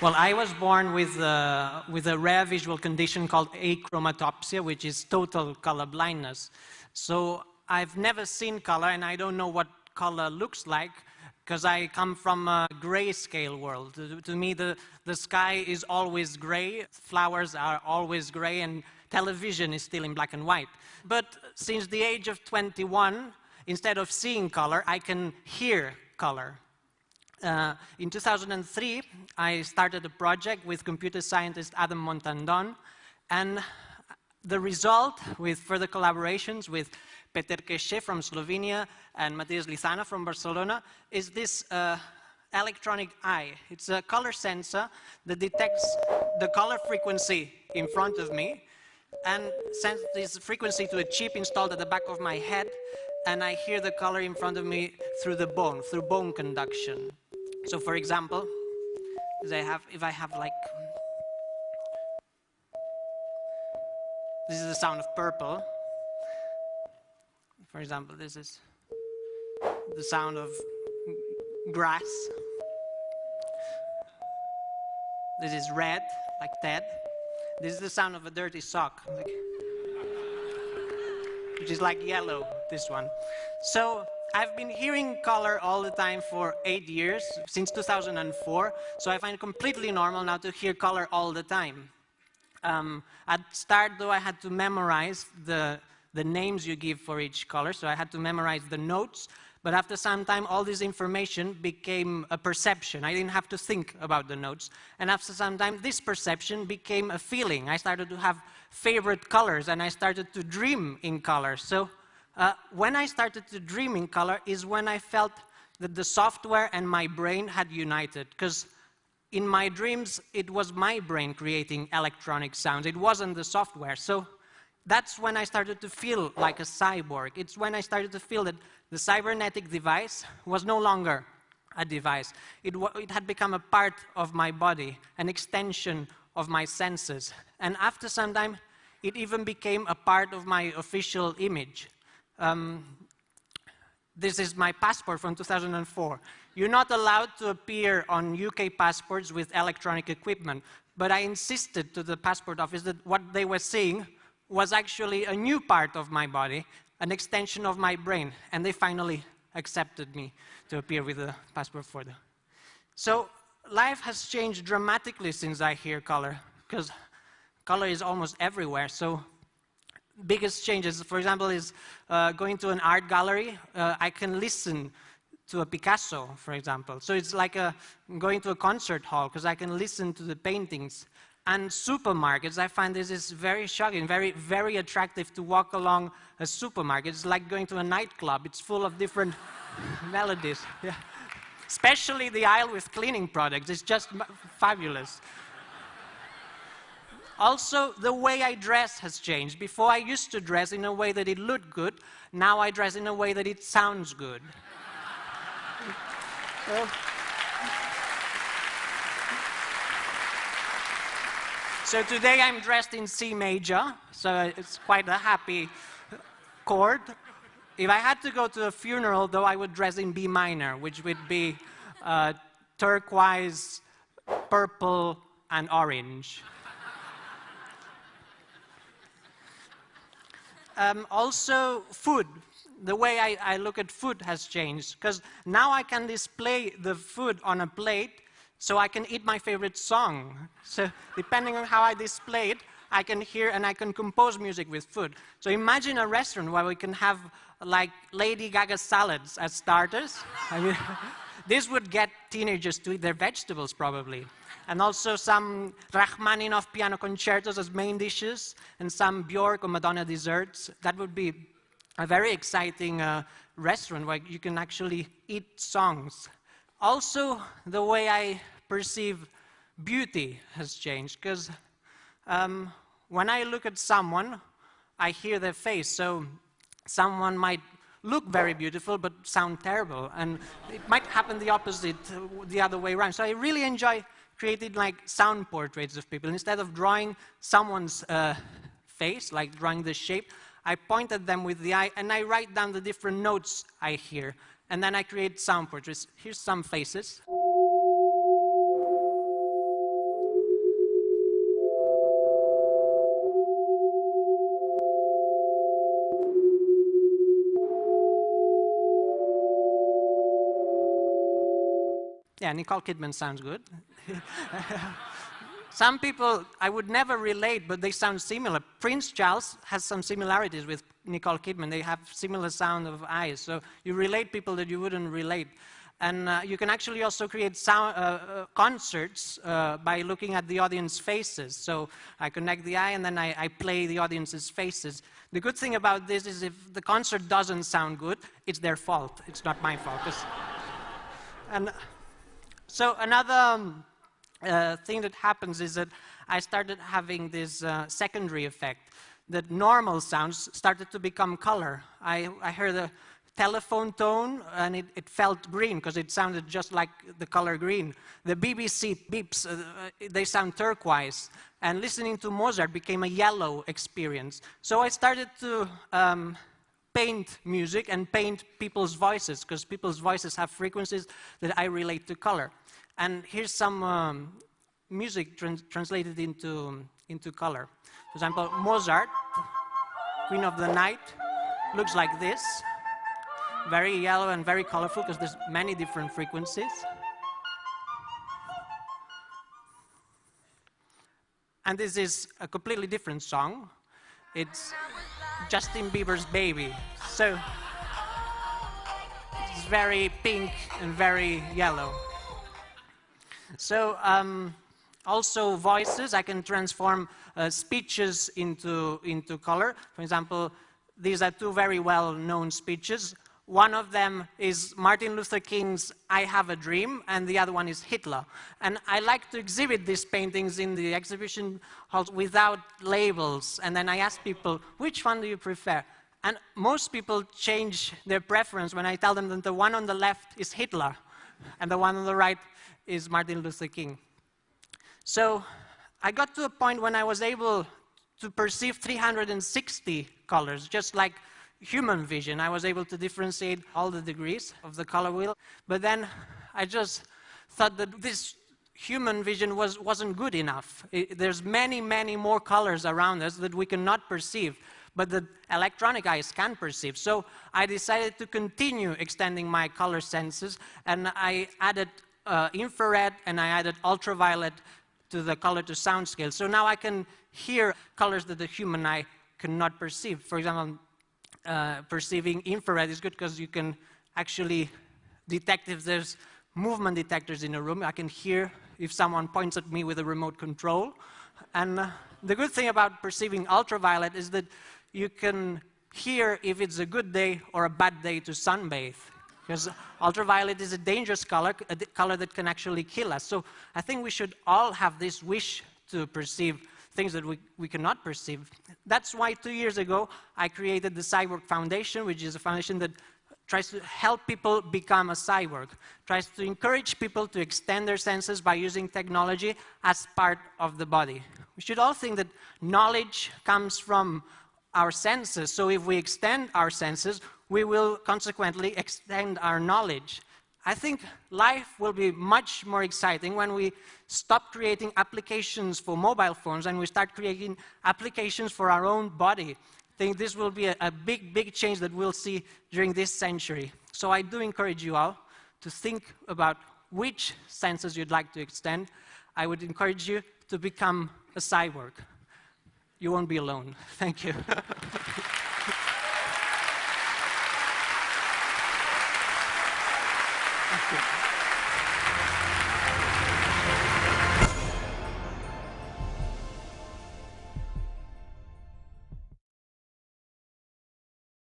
Well, I was born with a rare visual condition called achromatopsia, which is total color blindness. So I've never seen color, and I don't know what color looks like, because I come from a grayscale world. To me, the sky is always gray, flowers are always gray, and television is still in black and white. But since the age of 21, instead of seeing color, I can hear color. In 2003, I started a project with computer scientist Adam Montandon, and the result, with further collaborations with Peter Queixe from Slovenia and Matías Lizana from Barcelona, is this electronic eye. It's a color sensor that detects the color frequency in front of me and sends this frequency to a chip installed at the back of my head, and I hear the color in front of me through the bone, through bone conduction. So, for example, if I have like, this is the sound of purple. For example, this is the sound of grass. This is red, like Ted. This is the sound of a dirty sock, which is like yellow, this one. So I've been hearing color all the time for 8 years, since 2004, so I find it completely normal now to hear color all the time. At start, though, I had to memorize the names you give for each color, so I had to memorize the notes, but after some time, all this information became a perception. I didn't have to think about the notes, and after some time, this perception became a feeling. I started to have favorite colors, and I started to dream in color. So when I started to dream in color is when I felt that the software and my brain had united, because in my dreams, it was my brain creating electronic sounds. It wasn't the software. So that's when I started to feel like a cyborg. It's when I started to feel that the cybernetic device was no longer a device. It had become a part of my body, an extension of my senses. And after some time, it even became a part of my official image. This is my passport from 2004. You're not allowed to appear on UK passports with electronic equipment, but I insisted to the passport office that what they were seeing was actually a new part of my body, an extension of my brain, and they finally accepted me to appear with a passport for them. So life has changed dramatically since I hear color, because color is almost everywhere. So biggest changes, for example, is going to an art gallery. I can listen to a Picasso, for example. So it's like going to a concert hall, because I can listen to the paintings. And supermarkets, I find this is very shocking, very, very attractive to walk along a supermarket. It's like going to a nightclub. It's full of different melodies. Yeah. Especially the aisle with cleaning products. It's just fabulous. Also, the way I dress has changed. Before, I used to dress in a way that it looked good. Now I dress in a way that it sounds good. So today I'm dressed in C major, so it's quite a happy chord. If I had to go to a funeral, though, I would dress in B minor, which would be turquoise, purple, and orange. Also, food. The way I look at food has changed, because now I can display the food on a plate so I can eat my favorite song. So depending on how I display it, I can hear and I can compose music with food. So imagine a restaurant where we can have like Lady Gaga salads as starters. I mean, this would get teenagers to eat their vegetables probably. And also some Rachmaninoff piano concertos as main dishes, and some Björk or Madonna desserts. That would be a very exciting restaurant where you can actually eat songs. Also, the way I perceive beauty has changed, because when I look at someone, I hear their face. So someone might look very beautiful but sound terrible, and it might happen the opposite, the other way around. So I really enjoy creating like sound portraits of people. Instead of drawing someone's face, like drawing the shape, I point at them with the eye and I write down the different notes I hear. And then I create sound portraits. Here's some faces. Yeah, Nicole Kidman sounds good. Some people I would never relate, but they sound similar. Prince Charles has some similarities with Nicole Kidman. They have similar sound of eyes. So you relate people that you wouldn't relate. And you can actually also create concerts by looking at the audience faces. So I connect the eye and then I play the audience's faces. The good thing about this is if the concert doesn't sound good, it's their fault. It's not my fault. And so another thing that happens is that I started having this secondary effect, that normal sounds started to become color. I heard a telephone tone and it felt green because it sounded just like the color green. The BBC beeps, they sound turquoise. And listening to Mozart became a yellow experience. So I started to paint music and paint people's voices, because people's voices have frequencies that I relate to color. And here's some music translated into color. For example, Mozart, Queen of the Night, looks like this. Very yellow and very colorful because there's many different frequencies. And this is a completely different song. It's Justin Bieber's Baby. So it's very pink and very yellow. So also voices, I can transform speeches into color. For example, these are two very well-known speeches. One of them is Martin Luther King's I Have a Dream, and the other one is Hitler. And I like to exhibit these paintings in the exhibition halls without labels. And then I ask people, which one do you prefer? And most people change their preference when I tell them that the one on the left is Hitler, and the one on the right is Martin Luther King. So I got to a point when I was able to perceive 360 colors, just like human vision. I was able to differentiate all the degrees of the color wheel. But then I just thought that this human vision wasn't good enough. There's many, many more colors around us that we cannot perceive, but the electronic eyes can perceive. So I decided to continue extending my color senses, and I added infrared and I added ultraviolet to the color to sound scale. So now I can hear colors that the human eye cannot perceive. For example, perceiving infrared is good because you can actually detect if there's movement detectors in a room. I can hear if someone points at me with a remote control. And the good thing about perceiving ultraviolet is that you can hear if it's a good day or a bad day to sunbathe. Because ultraviolet is a dangerous color, a color that can actually kill us. So I think we should all have this wish to perceive things that we cannot perceive. That's why 2 years ago I created the Cyborg Foundation, which is a foundation that tries to help people become a cyborg, tries to encourage people to extend their senses by using technology as part of the body. We should all think that knowledge comes from our senses, so if we extend our senses, we will consequently extend our knowledge. I think life will be much more exciting when we stop creating applications for mobile phones and we start creating applications for our own body. I think this will be a big, big change that we'll see during this century. So I do encourage you all to think about which senses you'd like to extend. I would encourage you to become a cyborg. You won't be alone. Thank you. Thank you.